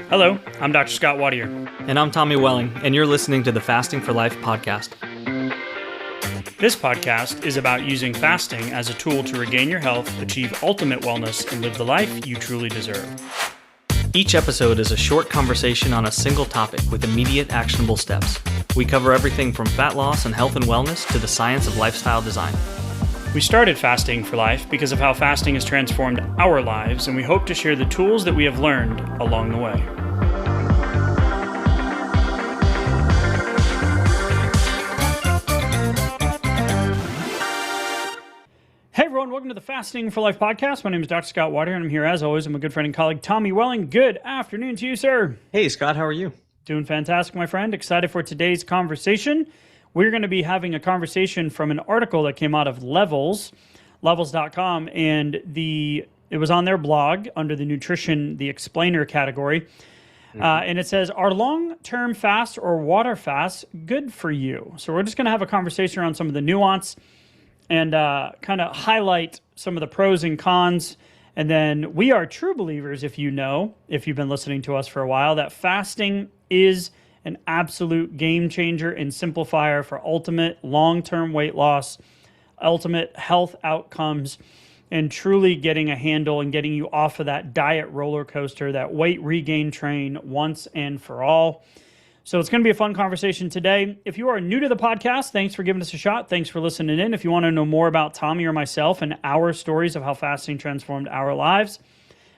Hello, I'm Dr. Scott Watier. And I'm Tommy Welling, and you're listening to the Fasting for Life podcast. This podcast is about using fasting as a tool to regain your health, achieve ultimate wellness, and live the life you truly deserve. Each episode is a short conversation on a single topic with immediate actionable steps. We cover everything from fat loss and health and wellness to the science of lifestyle design. We started Fasting for Life because of how fasting has transformed our lives, and we hope to share the tools that we have learned along the way. Hey everyone, welcome to the Fasting for Life podcast. My name is Dr. Scott Watier, and I'm here as always with my good friend and colleague, Tommy Welling. Good afternoon to you, sir. Hey Scott, how are you? Doing fantastic, my friend. Excited for today's conversation. We're going to be having a conversation from an article that came out of levels.com, and it was on their blog under the nutrition, the explainer category. And it says, are long-term fasts or water fasts good for you? So we're just going to have a conversation around some of the nuance and kind of highlight some of the pros and cons. And then we are true believers, if you've been listening to us for a while, that fasting is an absolute game changer and simplifier for ultimate long-term weight loss, ultimate health outcomes, and truly getting a handle and getting you off of that diet roller coaster, that weight regain train once and for all. So it's going to be a fun conversation today. If you are new to the podcast, thanks for giving us a shot. Thanks for listening in. If you want to know more about Tommy or myself and our stories of how fasting transformed our lives,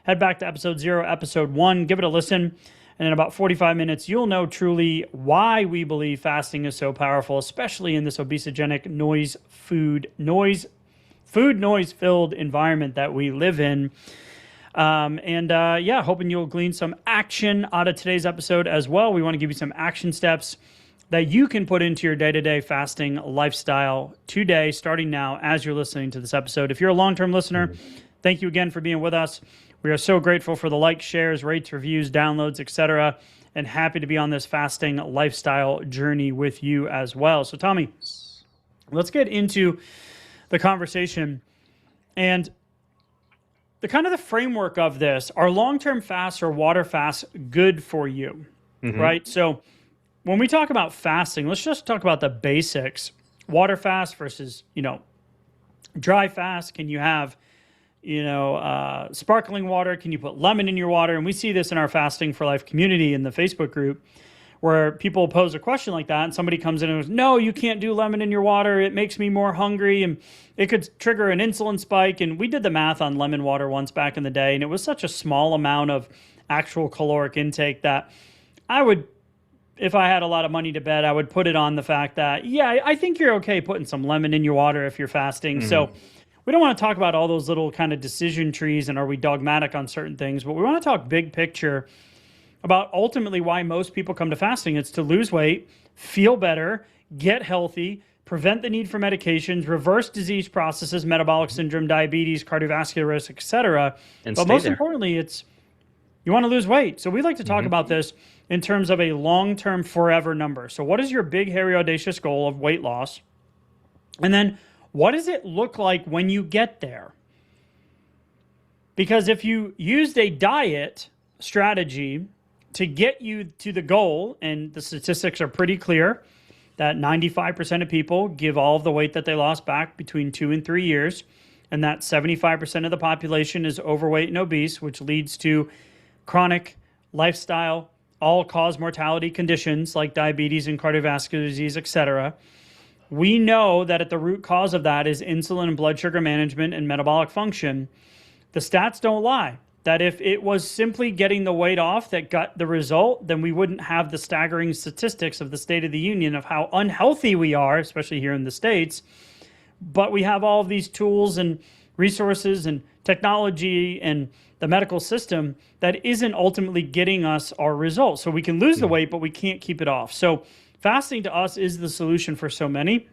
head back to episode 0, episode 1, give it a listen. And in about 45 minutes, you'll know truly why we believe fasting is so powerful, especially in this obesogenic food noise-filled environment that we live in. Hoping you'll glean some action out of today's episode as well. We want to give you some action steps that you can put into your day-to-day fasting lifestyle today, starting now as you're listening to this episode. If you're a long-term listener, thank you again for being with us. We are so grateful for the likes, shares, rates, reviews, downloads, etc., and happy to be on this fasting lifestyle journey with you as well. So, Tommy, let's get into the conversation and the framework of this. Are long-term fasts or water fasts good for you, right? So, when we talk about fasting, let's just talk about the basics. Water fast versus, dry fast. Can you have sparkling water? Can you put lemon in your water? And we see this in our Fasting for Life community in the Facebook group where people pose a question like that and somebody comes in and goes, no, you can't do lemon in your water. It makes me more hungry and it could trigger an insulin spike. And we did the math on lemon water once back in the day, and it was such a small amount of actual caloric intake that I would, if I had a lot of money to bet, I would put it on the fact that, I think you're okay putting some lemon in your water if you're fasting. So we don't want to talk about all those little kind of decision trees and are we dogmatic on certain things, but we want to talk big picture about ultimately why most people come to fasting. It's to lose weight, feel better, get healthy, prevent the need for medications, reverse disease processes, metabolic syndrome, diabetes, cardiovascular risk, etc. But most importantly, it's you want to lose weight. So we like to talk about this in terms of a long-term forever number. So what is your big, hairy, audacious goal of weight loss? And then what does it look like when you get there? Because if you used a diet strategy to get you to the goal, and the statistics are pretty clear that 95% of people give all of the weight that they lost back between 2 and 3 years, and that 75% of the population is overweight and obese, which leads to chronic lifestyle, all-cause mortality conditions like diabetes and cardiovascular disease, etc. We know that at the root cause of that is insulin and blood sugar management and metabolic function. The stats don't lie. That if it was simply getting the weight off that got the result, then we wouldn't have the staggering statistics of the State of the Union of how unhealthy we are, especially here in the States. But we have all of these tools and resources and technology and the medical system that isn't ultimately getting us our results. So we can lose the weight, but we can't keep it off. So fasting to us is the solution for so many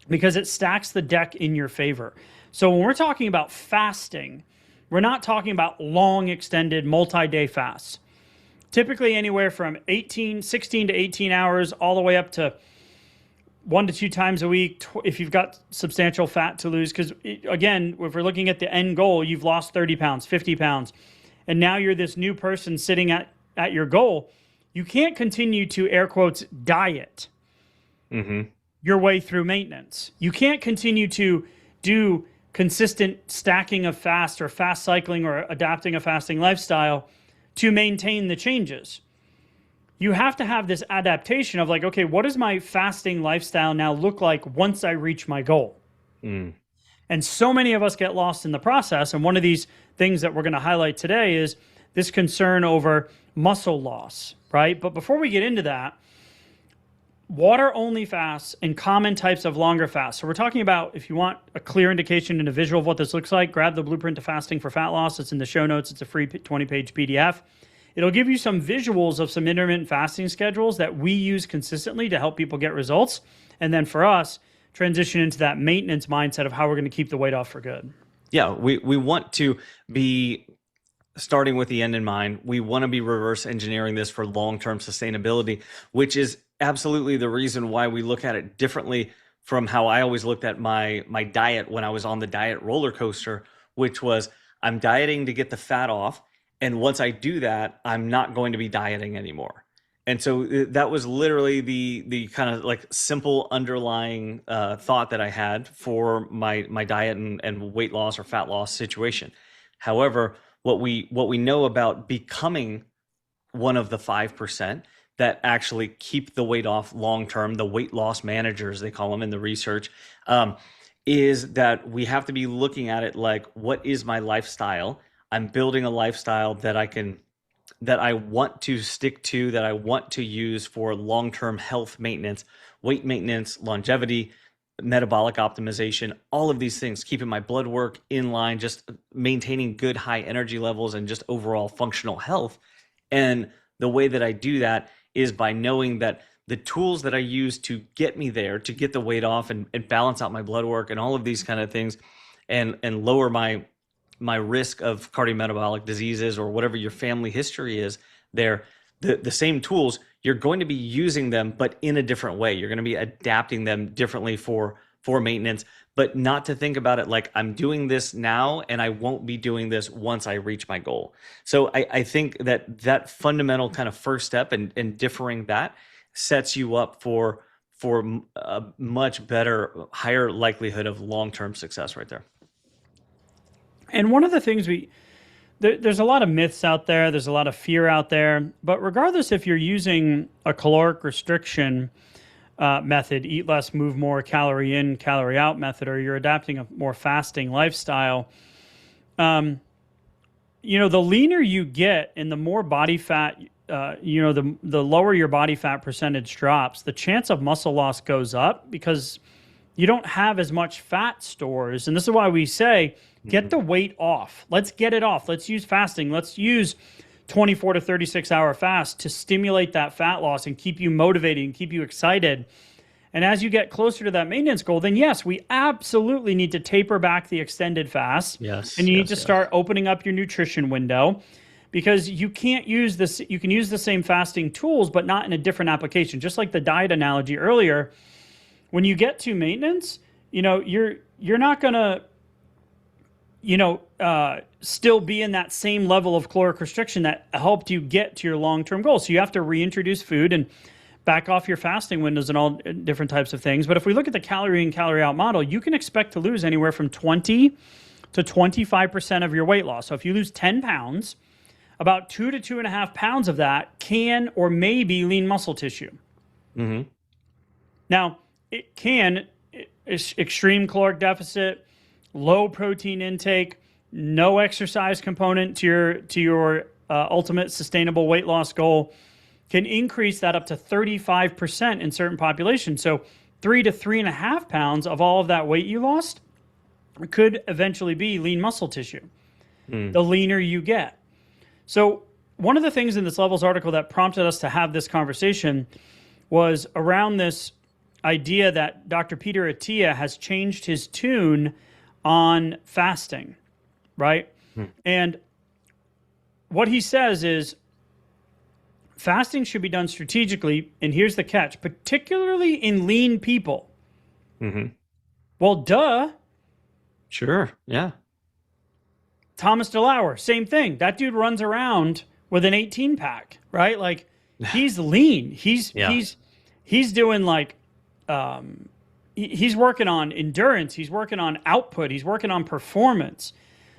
because it stacks the deck in your favor. So when we're talking about fasting, we're not talking about long, extended, multi-day fasts. Typically anywhere from 16 to 18 hours, all the way up to 1 to 2 times a week if you've got substantial fat to lose. Because again, if we're looking at the end goal, you've lost 30 pounds, 50 pounds. and now you're this new person sitting at your goal, you can't continue to, air quotes, diet your way through maintenance. You can't continue to do consistent stacking of fast or fast cycling or adapting a fasting lifestyle to maintain the changes. You have to have this adaptation of like, okay, what does my fasting lifestyle now look like once I reach my goal? And so many of us get lost in the process. And one of these things that we're going to highlight today is this concern over muscle loss, right? But before we get into that, water-only fasts and common types of longer fasts. So we're talking about, if you want a clear indication and a visual of what this looks like, grab the Blueprint to Fasting for Fat Loss. It's in the show notes. It's a free 20-page PDF. It'll give you some visuals of some intermittent fasting schedules that we use consistently to help people get results. And then for us, transition into that maintenance mindset of how we're going to keep the weight off for good. Yeah, we want to be starting with the end in mind. We want to be reverse engineering this for long-term sustainability, which is absolutely the reason why we look at it differently from how I always looked at my diet when I was on the diet roller coaster, which was I'm dieting to get the fat off. And once I do that, I'm not going to be dieting anymore. And so that was literally the kind of like simple underlying thought that I had for my diet and weight loss or fat loss situation. However, what we know about becoming one of the 5% that actually keep the weight off long term, the weight loss managers, they call them in the research, is that we have to be looking at it like, what is my lifestyle? I'm building a lifestyle that I want to stick to, that I want to use for long-term health maintenance, weight maintenance, longevity, metabolic optimization, all of these things, keeping my blood work in line, just maintaining good high energy levels and just overall functional health. And the way that I do that is by knowing that the tools that I use to get me there, to get the weight off and balance out my blood work and all of these kind of things and lower my risk of cardiometabolic diseases or whatever your family history is, they're the same tools. You're going to be using them, but in a different way. You're going to be adapting them differently for maintenance, but not to think about it like I'm doing this now and I won't be doing this once I reach my goal. So I think that fundamental kind of first step and differing that sets you up for a much better, higher likelihood of long-term success right there. And one of the things there's a lot of myths out there, there's a lot of fear out there, but regardless if you're using a caloric restriction method, eat less, move more, calorie in, calorie out method, or you're adapting a more fasting lifestyle, the leaner you get and the more body fat, the lower your body fat percentage drops, the chance of muscle loss goes up because you don't have as much fat stores. And this is why we say, get the weight off. Let's get it off. Let's use fasting. Let's use 24 to 36 hour fast to stimulate that fat loss and keep you motivated and keep you excited. And as you get closer to that maintenance goal, then yes, we absolutely need to taper back the extended fast. Yes. And you need to start opening up your nutrition window, because you can't use this. You can use the same fasting tools, but not in a different application. Just like the diet analogy earlier, when you get to maintenance, you're not going to, still be in that same level of caloric restriction that helped you get to your long-term goal. So you have to reintroduce food and back off your fasting windows and all different types of things. But if we look at the calorie in, calorie out model, you can expect to lose anywhere from 20 to 25% of your weight loss. So if you lose 10 pounds, about 2 to 2.5 pounds of that can or may be lean muscle tissue. Mm-hmm. Now, it can, extreme caloric deficit, low protein intake, no exercise component to your ultimate sustainable weight loss goal, can increase that up to 35% in certain populations. So 3 to 3.5 pounds of all of that weight you lost could eventually be lean muscle tissue, the leaner you get. So one of the things in this Levels article that prompted us to have this conversation was around this idea that Dr. Peter Attia has changed his tune on fasting, right? And what he says is fasting should be done strategically, and here's the catch, particularly in lean people. Mm-hmm. Well, duh. Sure, yeah. Thomas DeLauer, same thing. That dude runs around with an 18 pack, right? Like he's lean. He's doing like he's working on endurance. He's working on output. He's working on performance.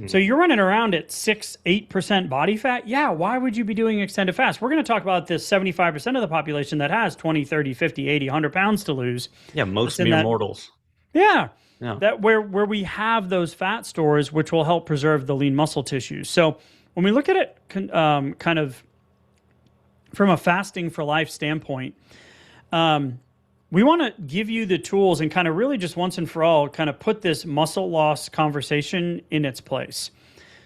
So you're running around at 6-8% body fat. Yeah, why would you be doing extended fast? We're going to talk about this 75% of the population that has 20, 30, 50, 80, 100 pounds to lose. Yeah, most mere mortals. Yeah. That where we have those fat stores, which will help preserve the lean muscle tissue. So when we look at it kind of from a fasting for life standpoint, we want to give you the tools and kind of really just once and for all kind of put this muscle loss conversation in its place.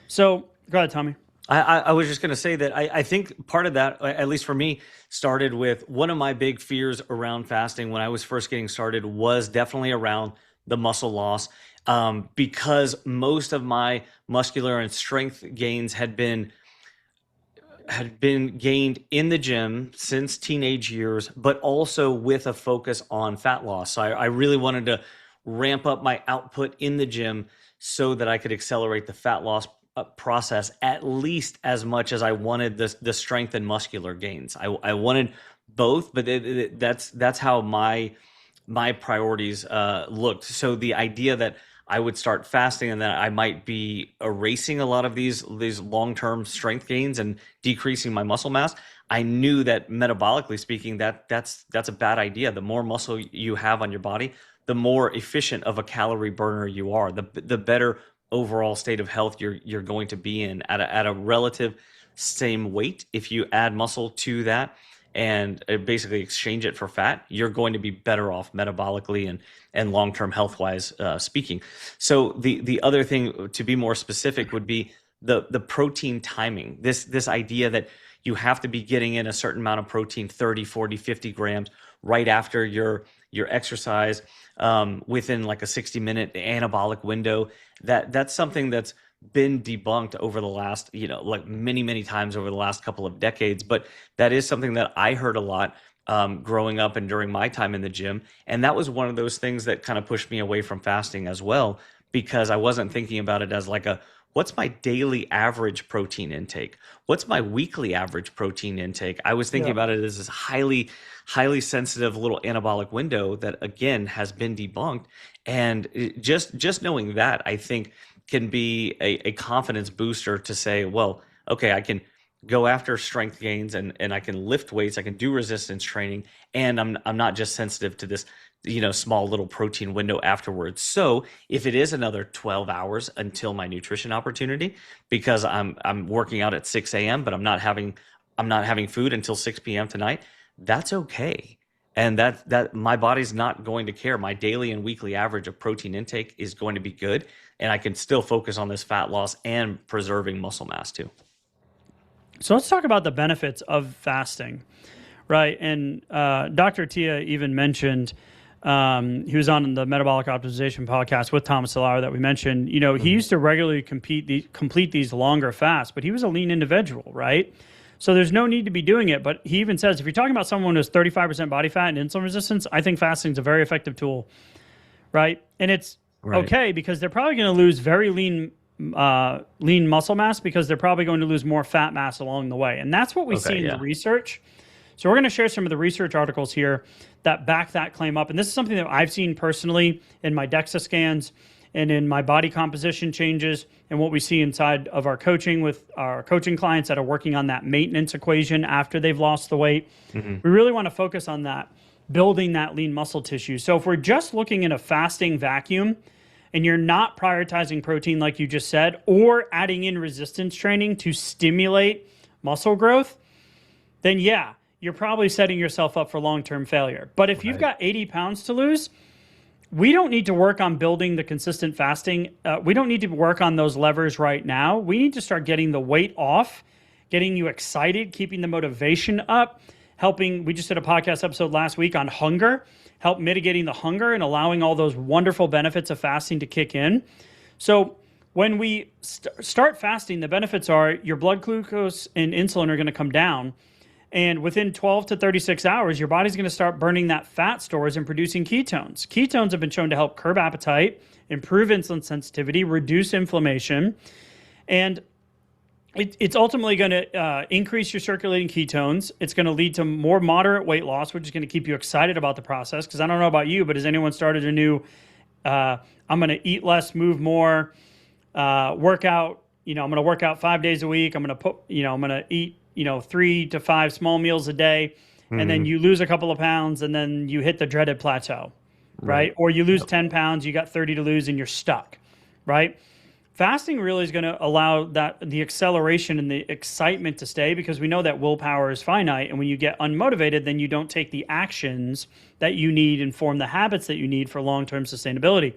So go ahead, Tommy. I was just going to say that I think part of that, at least for me, started with one of my big fears around fasting when I was first getting started was definitely around the muscle loss, because most of my muscular and strength gains had been gained in the gym since teenage years, but also with a focus on fat loss. So I really wanted to ramp up my output in the gym so that I could accelerate the fat loss process at least as much as I wanted the strength and muscular gains. I wanted both, but that's how my priorities looked. So the idea that I would start fasting and that I might be erasing a lot of these long-term strength gains and decreasing my muscle mass, I knew that metabolically speaking, that's a bad idea. The more muscle you have on your body, the more efficient of a calorie burner you are, the better overall state of health you're going to be in at a relative same weight. If you add muscle to that and basically exchange it for fat, you're going to be better off metabolically and long-term health-wise speaking. So the other thing, to be more specific, would be the protein timing. This idea that you have to be getting in a certain amount of protein, 30, 40, 50 grams, right after your exercise, within like a 60-minute anabolic window. That's something that's been debunked over the last, like many times over the last couple of decades. But that is something that I heard a lot growing up and during my time in the gym. And that was one of those things that kind of pushed me away from fasting as well, because I wasn't thinking about it as like what's my daily average protein intake? What's my weekly average protein intake? I was thinking about it as this highly sensitive little anabolic window that, again, has been debunked. And just knowing that, I think, can be a confidence booster to say, well, okay, I can go after strength gains and I can lift weights, I can do resistance training, and I'm not just sensitive to this, small little protein window afterwards. So if it is another 12 hours until my nutrition opportunity, because I'm working out at 6 a.m., but I'm not having food until 6 p.m. tonight, that's okay. And that my body's not going to care. My daily and weekly average of protein intake is going to be good, and I can still focus on this fat loss and preserving muscle mass too. So let's talk about the benefits of fasting, right? And Dr. Attia even mentioned, he was on the Metabolic Optimization podcast with Thomas DeLauer that we mentioned. He used to regularly complete these longer fasts, but he was a lean individual, right? So there's no need to be doing it. But he even says, if you're talking about someone who has 35% body fat and insulin resistance, I think fasting is a very effective tool, right? And it's okay because they're probably going to lose very lean muscle mass because they're probably going to lose more fat mass along the way. And that's what we see in the research. So we're going to share some of the research articles here that back that claim up. And this is something that I've seen personally in my DEXA scans and in my body composition changes and what we see inside of our coaching with our coaching clients that are working on that maintenance equation after they've lost the weight. We really want to focus on that, building that lean muscle tissue. So if we're just looking in a fasting vacuum and you're not prioritizing protein like you just said, or adding in resistance training to stimulate muscle growth, then you're probably setting yourself up for long-term failure. But if you've got 80 pounds to lose, we don't need to work on building the consistent fasting. We don't need to work on those levers right now. We need to start getting the weight off, getting you excited, keeping the motivation up, helping. We just did a podcast episode last week on hunger, help mitigating the hunger and allowing all those wonderful benefits of fasting to kick in. So when we start fasting, the benefits are your blood glucose and insulin are going to come down. And within 12 to 36 hours, your body's going to start burning that fat stores and producing ketones. Ketones have been shown to help curb appetite, improve insulin sensitivity, reduce inflammation. And it's ultimately going to increase your circulating ketones. It's going to lead to more moderate weight loss, which is going to keep you excited about the process. Because I don't know about you, but has anyone started a new, I'm going to eat less, move more, workout, I'm going to work out 5 days a week. I'm going to I'm going to eat, 3 to 5 small meals a day. And then you lose a couple of pounds and then you hit the dreaded plateau, right? Or you lose 10 pounds, you got 30 to lose and you're stuck, right? Fasting really is going to allow the acceleration and the excitement to stay, because we know that willpower is finite. And when you get unmotivated, then you don't take the actions that you need and form the habits that you need for long-term sustainability.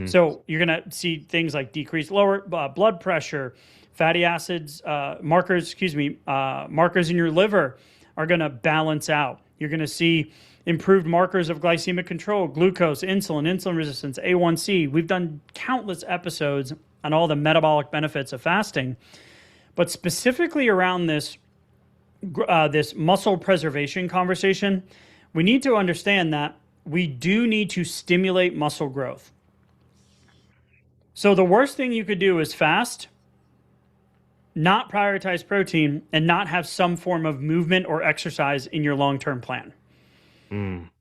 So you're going to see things like decreased lower blood pressure, fatty acids, markers in your liver are going to balance out. You're going to see improved markers of glycemic control, glucose, insulin resistance, A1C. We've done countless episodes on all the metabolic benefits of fasting, but specifically around this muscle preservation conversation, we need to understand that we do need to stimulate muscle growth. So the worst thing you could do is fast, not prioritize protein, and not have some form of movement or exercise in your long-term plan.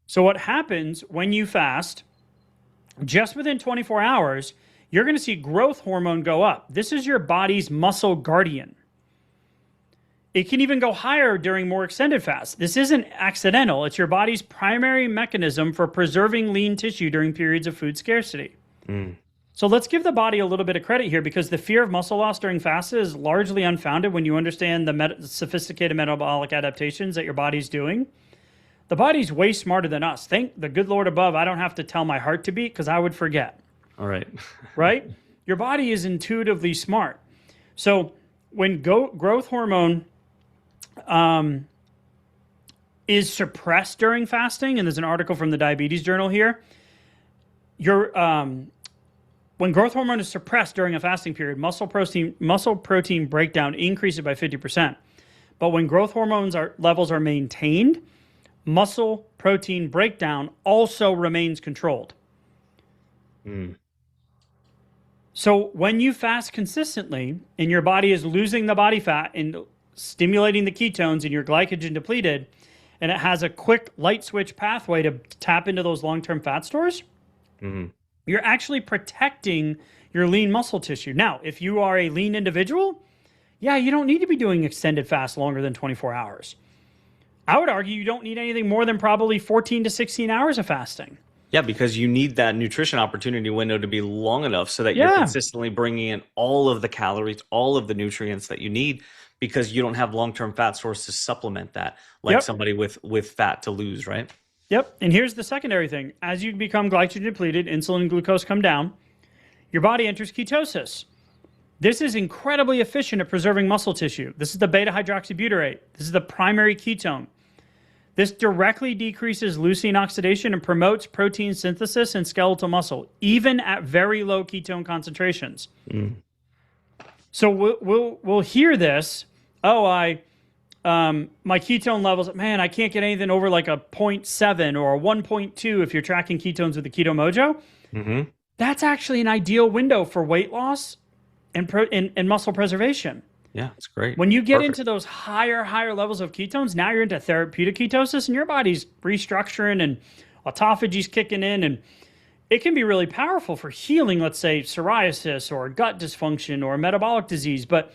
So what happens when you fast, just within 24 hours, you're going to see growth hormone go up. This is your body's muscle guardian. It can even go higher during more extended fasts. This isn't accidental. It's your body's primary mechanism for preserving lean tissue during periods of food scarcity. So let's give the body a little bit of credit here, because the fear of muscle loss during fast is largely unfounded when you understand the sophisticated metabolic adaptations that your body's doing. The body's way smarter than us. Thank the good Lord above, I don't have to tell my heart to beat, because I would forget. All right. Right? Your body is intuitively smart. So when growth hormone is suppressed during fasting, and there's an article from the Diabetes Journal here, when growth hormone is suppressed during a fasting period, muscle protein breakdown increases by 50%. But when growth hormones levels are maintained, muscle protein breakdown also remains controlled. So when you fast consistently and your body is losing the body fat and stimulating the ketones and your glycogen depleted, and it has a quick light switch pathway to tap into those long-term fat stores, you're actually protecting your lean muscle tissue. Now, if you are a lean individual, you don't need to be doing extended fast longer than 24 hours. I would argue you don't need anything more than probably 14 to 16 hours of fasting. Yeah, because you need that nutrition opportunity window to be long enough so that you're consistently bringing in all of the calories, all of the nutrients that you need, because you don't have long-term fat stores to supplement that, like somebody with fat to lose, right? Yep. And here's the secondary thing. As you become glycogen depleted, insulin and glucose come down, your body enters ketosis. This is incredibly efficient at preserving muscle tissue. This is the beta-hydroxybutyrate. This is the primary ketone. This directly decreases leucine oxidation and promotes protein synthesis in skeletal muscle, even at very low ketone concentrations. So we'll hear this. My ketone levels, man, I can't get anything over like a 0.7 or a 1.2 if you're tracking ketones with the Keto Mojo. That's actually an ideal window for weight loss and muscle preservation. Yeah, it's great. When you get into those higher levels of ketones, now you're into therapeutic ketosis and your body's restructuring and autophagy's kicking in, and it can be really powerful for healing, let's say, psoriasis or gut dysfunction or metabolic disease. But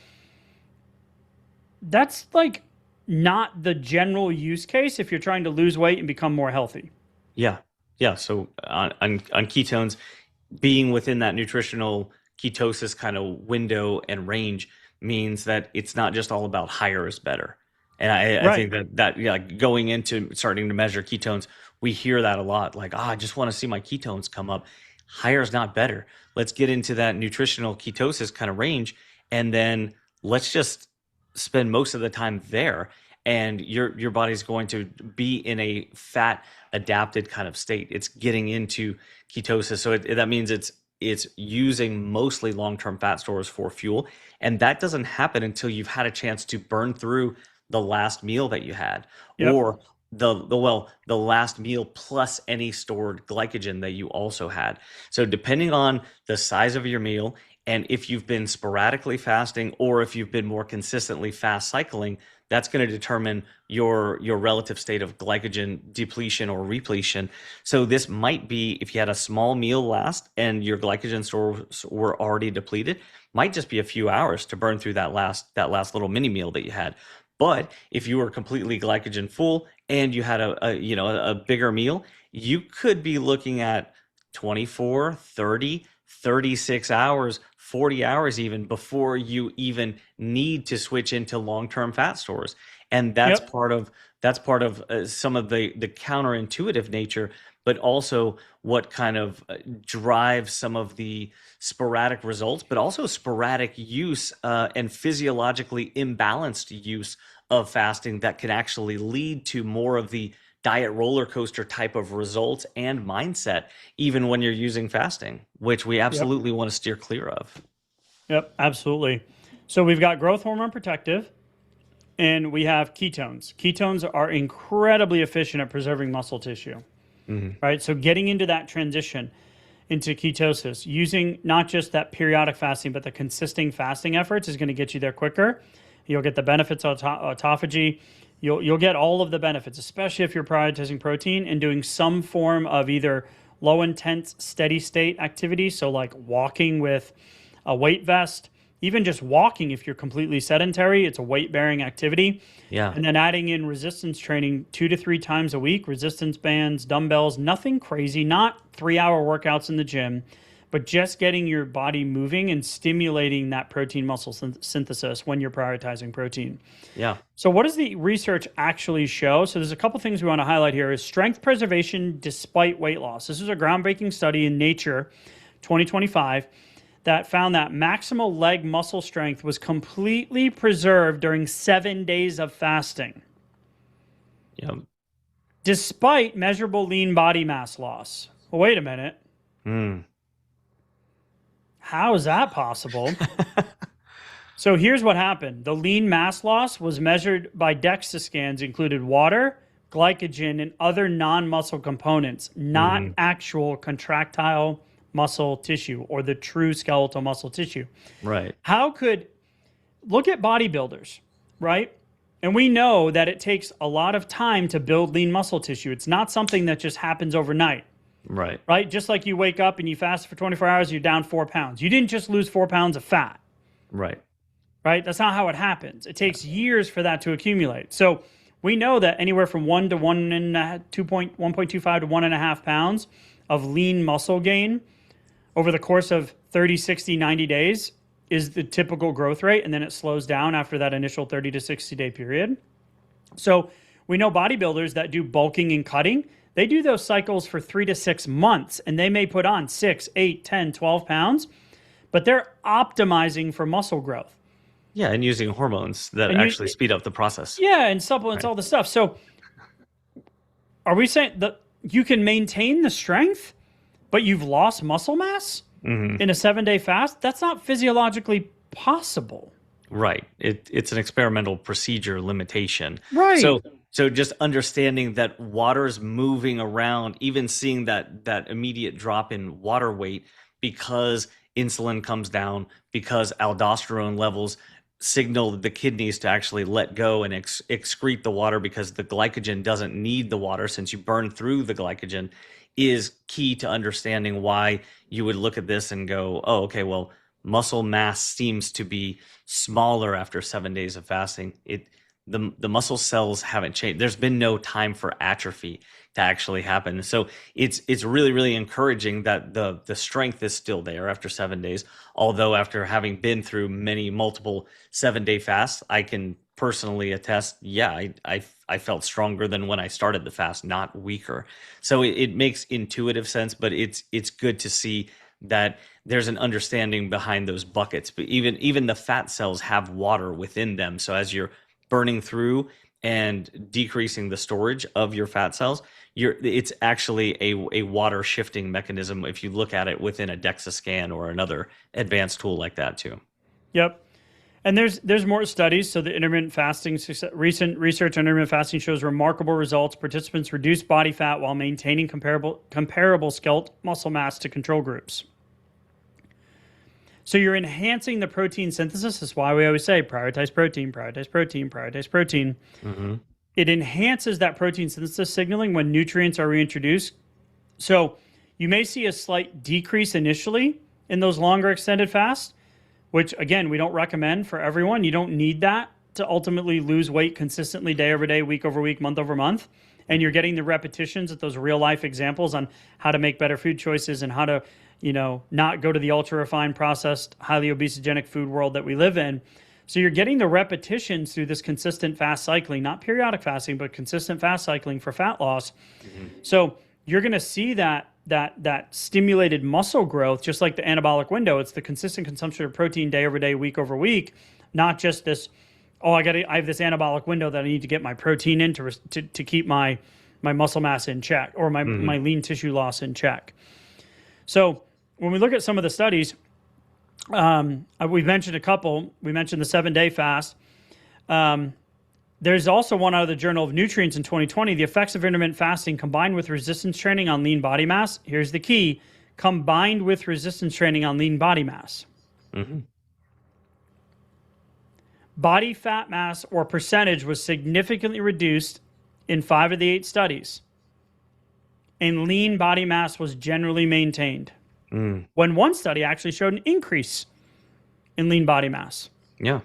that's like not the general use case if you're trying to lose weight and become more healthy. Yeah. So on ketones, being within that nutritional ketosis kind of window and range means that it's not just all about higher is better. And I think that going into starting to measure ketones, we hear that a lot. Like, I just want to see my ketones come up. Higher is not better. Let's get into that nutritional ketosis kind of range, and then let's just spend most of the time there. And your body's going to be in a fat adapted kind of state. It's getting into ketosis. So that means it's using mostly long-term fat stores for fuel. And that doesn't happen until you've had a chance to burn through the last meal that you had, or the last meal plus any stored glycogen that you also had. So depending on the size of your meal And if you've been sporadically fasting or if you've been more consistently fast cycling, that's going to determine your relative state of glycogen depletion or repletion. So this might be, if you had a small meal last and your glycogen stores were already depleted, might just be a few hours to burn through that last little mini meal that you had. But if you were completely glycogen full and you had a bigger meal, you could be looking at 24, 30, 36 hours, 40 hours even before you even need to switch into long-term fat stores. And that's Yep. part of some of the counterintuitive nature, but also what kind of drives some of the sporadic results, but also sporadic use and physiologically imbalanced use of fasting that can actually lead to more of the diet roller coaster type of results and mindset, even when you're using fasting, which we Yep. absolutely want to steer clear of. Yep. Absolutely. So we've got growth hormone protective, and we have ketones. Ketones are incredibly efficient at preserving muscle tissue, right? So getting into that transition into ketosis, using not just that periodic fasting, but the consistent fasting efforts is going to get you there quicker. You'll get the benefits of autophagy. You'll get all of the benefits, especially if you're prioritizing protein and doing some form of either low intense steady state activity. So like walking with a weight vest, even just walking if you're completely sedentary, it's a weight bearing activity. Yeah. And then adding in resistance training 2 to 3 times a week, resistance bands, dumbbells, nothing crazy, not 3-hour workouts in the gym, but just getting your body moving and stimulating that protein muscle synthesis when you're prioritizing protein. Yeah. So what does the research actually show? So there's a couple things we want to highlight here is strength preservation despite weight loss. This is a groundbreaking study in Nature 2025 that found that maximal leg muscle strength was completely preserved during 7 days of fasting, Yeah. despite measurable lean body mass loss. Well, wait a minute. How is that possible? So here's what happened. The lean mass loss was measured by DEXA scans, included water, glycogen, and other non-muscle components, not actual contractile muscle tissue or the true skeletal muscle tissue. Right. Look at bodybuilders, right? And we know that it takes a lot of time to build lean muscle tissue. It's not something that just happens overnight, Right. right? Just like you wake up and you fast for 24 hours, you're down 4 pounds. You didn't just lose 4 pounds of fat, Right. right? That's not how it happens. It takes years for that to accumulate. So we know that anywhere from 1 to 1.5 to 1.5 pounds of lean muscle gain over the course of 30, 60, 90 days is the typical growth rate. And then it slows down after that initial 30 to 60 day period. So we know bodybuilders that do bulking and cutting, they do those cycles for 3 to 6 months and they may put on 6, 8, 10, 12 pounds, but they're optimizing for muscle growth. Yeah, and using hormones that actually speed up the process. Yeah, and supplements, all the stuff. So are we saying that you can maintain the strength, but you've lost muscle mass in a 7-day fast? That's not physiologically possible. Right. It's an experimental procedure limitation. Right. So just understanding that water's moving around, even seeing that immediate drop in water weight because insulin comes down, because aldosterone levels signal the kidneys to actually let go and excrete the water because the glycogen doesn't need the water since you burn through the glycogen, is key to understanding why you would look at this and go, oh, okay, well, muscle mass seems to be smaller after 7 days of fasting. The muscle cells haven't changed. There's been no time for atrophy to actually happen. So it's really, really encouraging that the strength is still there after 7 days. Although after having been through multiple 7-day fasts, I can personally attest, yeah, I felt stronger than when I started the fast, not weaker. So it makes intuitive sense, but it's good to see that there's an understanding behind those buckets. But even the fat cells have water within them. So as you're burning through and decreasing the storage of your fat cells, it's actually a water shifting mechanism if you look at it within a DEXA scan or another advanced tool like that too. Yep. And there's more studies. So the intermittent fasting, recent research on intermittent fasting shows remarkable results. Participants reduce body fat while maintaining comparable skeletal muscle mass to control groups. So you're enhancing the protein synthesis. That's why we always say prioritize protein, prioritize protein, prioritize protein. It enhances that protein synthesis signaling when nutrients are reintroduced. So you may see a slight decrease initially in those longer extended fasts, which again, we don't recommend for everyone. You don't need that to ultimately lose weight consistently day over day, week over week, month over month. And you're getting the repetitions at those real life examples on how to make better food choices and how to, not go to the ultra refined, processed, highly obesogenic food world that we live in. So you're getting the repetitions through this consistent fast cycling, not periodic fasting, but consistent fast cycling for fat loss. So you're going to see that stimulated muscle growth, just like the anabolic window. It's the consistent consumption of protein day over day, week over week, not just this, I have this anabolic window that I need to get my protein in to keep my muscle mass in check, or my lean tissue loss in check. So when we look at some of the studies, we've mentioned a couple. We mentioned the 7-day fast. There's also one out of the Journal of Nutrients in 2020, the effects of intermittent fasting combined with resistance training on lean body mass. Here's the key: combined with resistance training on lean body mass. Body fat mass or percentage was significantly reduced in 5 of the 8 studies, and lean body mass was generally maintained. When one study actually showed an increase in lean body mass. Yeah.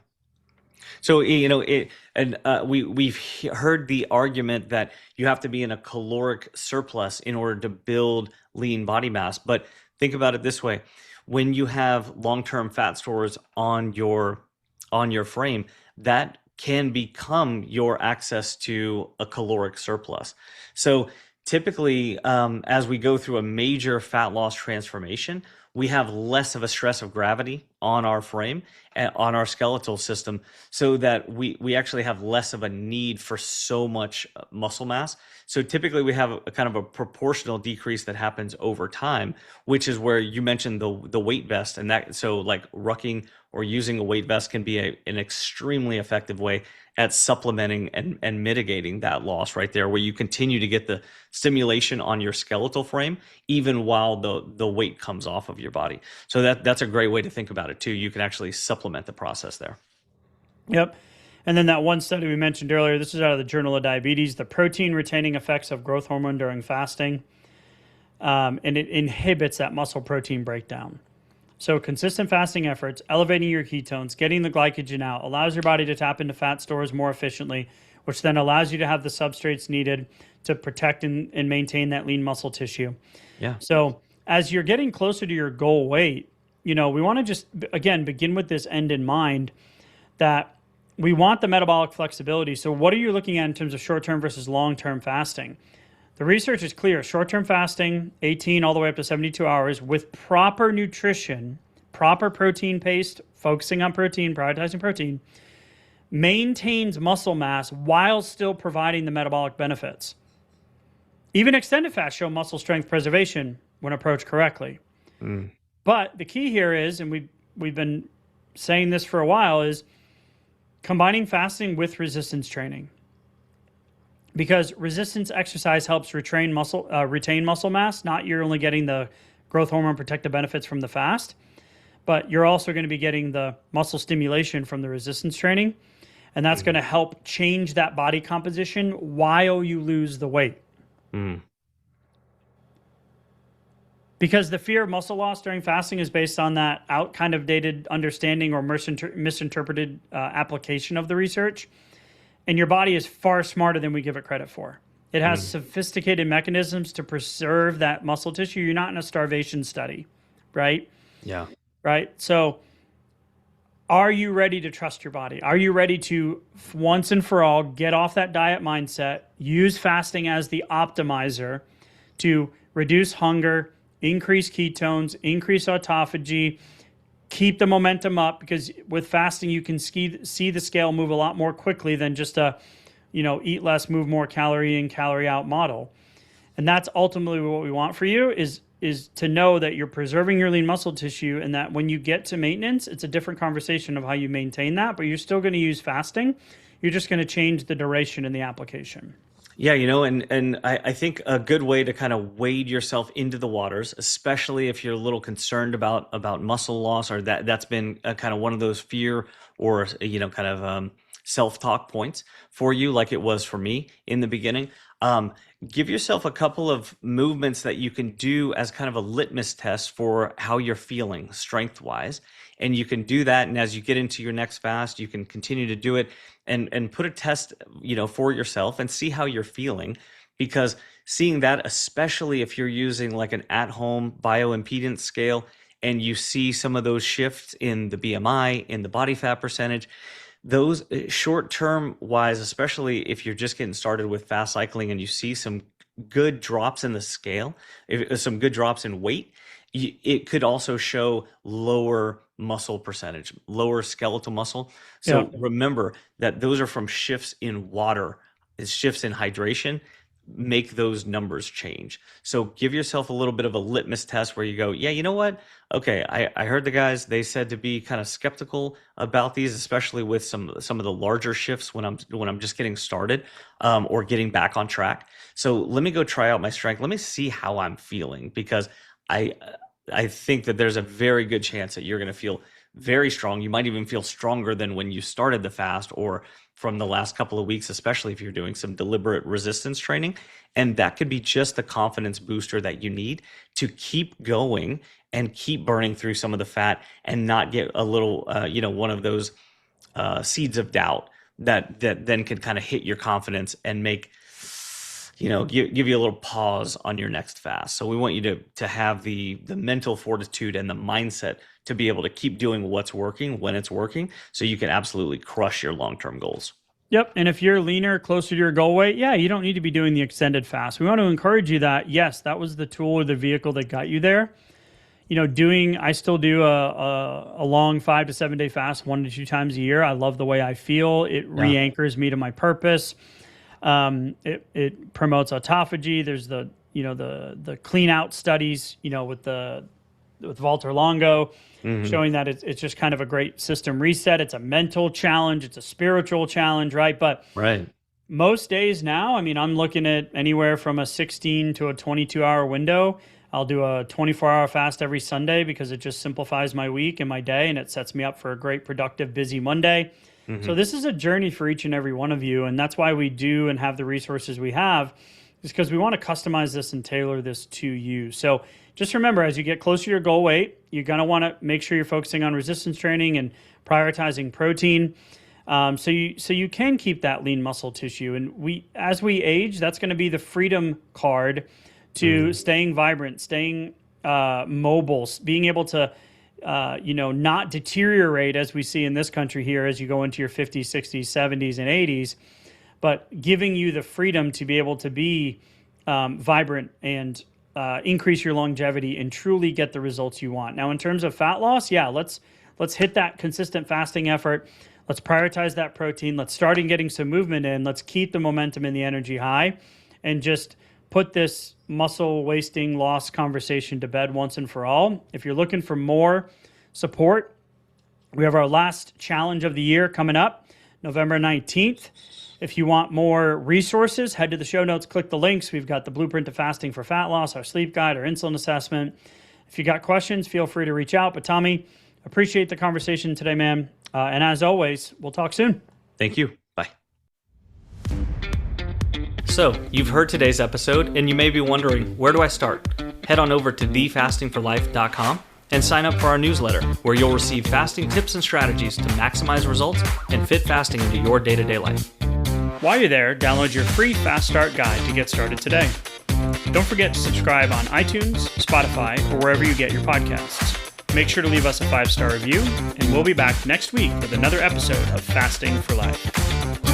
So, we've heard the argument that you have to be in a caloric surplus in order to build lean body mass. But think about it this way: when you have long-term fat stores on your frame, that can become your access to a caloric surplus. So typically, as we go through a major fat loss transformation, we have less of a stress of gravity on our frame and on our skeletal system, so that we actually have less of a need for so much muscle mass. So typically we have a kind of a proportional decrease that happens over time, which is where you mentioned the weight vest, and that, so like rucking or using a weight vest can be an extremely effective way at supplementing and mitigating that loss right there, where you continue to get the stimulation on your skeletal frame even while the weight comes off of your body. So that's a great way to think about it too. You can actually supplement the process there. Yep. And then that one study we mentioned earlier, this is out of the Journal of Diabetes, the protein retaining effects of growth hormone during fasting. And it inhibits that muscle protein breakdown. So consistent fasting efforts, elevating your ketones, getting the glycogen out, allows your body to tap into fat stores more efficiently, which then allows you to have the substrates needed to protect and maintain that lean muscle tissue. Yeah. So as you're getting closer to your goal weight, we want to just, again, begin with this end in mind, that we want the metabolic flexibility. So what are you looking at in terms of short-term versus long-term fasting? The research is clear. Short-term fasting, 18 all the way up to 72 hours, with proper nutrition, proper protein paste, focusing on protein, prioritizing protein, maintains muscle mass while still providing the metabolic benefits. Even extended fasts show muscle strength preservation when approached correctly. But the key here is, and we've been saying this for a while, is combining fasting with resistance training. Because resistance exercise helps retain muscle mass. Not you're only getting the growth hormone protective benefits from the fast, but you're also going to be getting the muscle stimulation from the resistance training. And that's going to help change that body composition while you lose the weight. Because the fear of muscle loss during fasting is based on that kind of dated understanding or misinterpreted application of the research. And your body is far smarter than we give it credit for. It has sophisticated mechanisms to preserve that muscle tissue. You're not in a starvation study, right? Yeah. Right? So are you ready to trust your body? Are you ready to, once and for all, get off that diet mindset, use fasting as the optimizer to reduce hunger, increase ketones, increase autophagy, keep the momentum up? Because with fasting, you can see the scale move a lot more quickly than just a, eat less, move more calorie in, calorie out model. And that's ultimately what we want for you is to know that you're preserving your lean muscle tissue, and that when you get to maintenance, it's a different conversation of how you maintain that, but you're still going to use fasting. You're just going to change the duration in the application. Yeah, and I think a good way to kind of wade yourself into the waters, especially if you're a little concerned about muscle loss, or that's been kind of one of those fear or kind of self-talk points for you, like it was for me in the beginning. Um, Give yourself a couple of movements that you can do as kind of a litmus test for how you're feeling strength-wise, and you can do that. And as you get into your next fast, you can continue to do it and put a test, for yourself and see how you're feeling. Because seeing that, especially if you're using like an at-home bioimpedance scale and you see some of those shifts in the BMI, in the body fat percentage, those short-term wise, especially if you're just getting started with fast cycling and you see some good drops in the scale, some good drops in weight, it could also show lower muscle percentage, lower skeletal muscle. So remember that those are from shifts in water, shifts in hydration make those numbers change. So give yourself a little bit of a litmus test where you go, yeah, you know what? Okay, I heard the guys, they said to be kind of skeptical about these, especially with some of the larger shifts when I'm just getting started, or getting back on track. So let me go try out my strength. Let me see how I'm feeling, because I think that there's a very good chance that you're going to feel very strong. You might even feel stronger than when you started the fast, or from the last couple of weeks, especially if you're doing some deliberate resistance training. And that could be just the confidence booster that you need to keep going and keep burning through some of the fat and not get a little, one of those seeds of doubt that then could kind of hit your confidence and make, give you a little pause on your next fast. So we want you to have the mental fortitude and the mindset to be able to keep doing what's working when it's working, so you can absolutely crush your long-term goals. Yep. And if you're leaner, closer to your goal weight, you don't need to be doing the extended fast. We want to encourage you that, yes, that was the tool or the vehicle that got you there. I still do a long 5 to 7 day fast 1 to 2 times a year. I love the way I feel. It re-anchors me to my purpose. It promotes autophagy. There's the clean out studies, with Walter Longo, showing that it's just kind of a great system reset. It's a mental challenge. It's a spiritual challenge, right? But most days now, I'm looking at anywhere from a 16 to a 22-hour window. I'll do a 24-hour fast every Sunday because it just simplifies my week and my day, and it sets me up for a great, productive, busy Monday. So this is a journey for each and every one of you, and that's why we do and have the resources we have, is because we want to customize this and tailor this to you. So just remember, as you get closer to your goal weight, you're going to want to make sure you're focusing on resistance training and prioritizing protein, so you can keep that lean muscle tissue. And as we age, that's going to be the freedom card to staying vibrant, staying mobile, being able to not deteriorate, as we see in this country here as you go into your 50s, 60s, 70s, and 80s, but giving you the freedom to be able to be vibrant and increase your longevity and truly get the results you want. Now, in terms of fat loss, let's hit that consistent fasting effort. Let's prioritize that protein. Let's start getting some movement in. Let's keep the momentum and the energy high, and just put this muscle wasting loss conversation to bed once and for all. If you're looking for more support, we have our last challenge of the year coming up, November 19th. If you want more resources, head to the show notes, click the links. We've got the Blueprint to Fasting for Fat Loss, our sleep guide, our insulin assessment. If you got questions, feel free to reach out. But Tommy, appreciate the conversation today, man. And as always, we'll talk soon. Thank you. Bye. So, you've heard today's episode, and you may be wondering, where do I start? Head on over to thefastingforlife.com and sign up for our newsletter, where you'll receive fasting tips and strategies to maximize results and fit fasting into your day-to-day life. While you're there, download your free Fast Start guide to get started today. Don't forget to subscribe on iTunes, Spotify, or wherever you get your podcasts. Make sure to leave us a 5-star review, and we'll be back next week with another episode of Fasting for Life.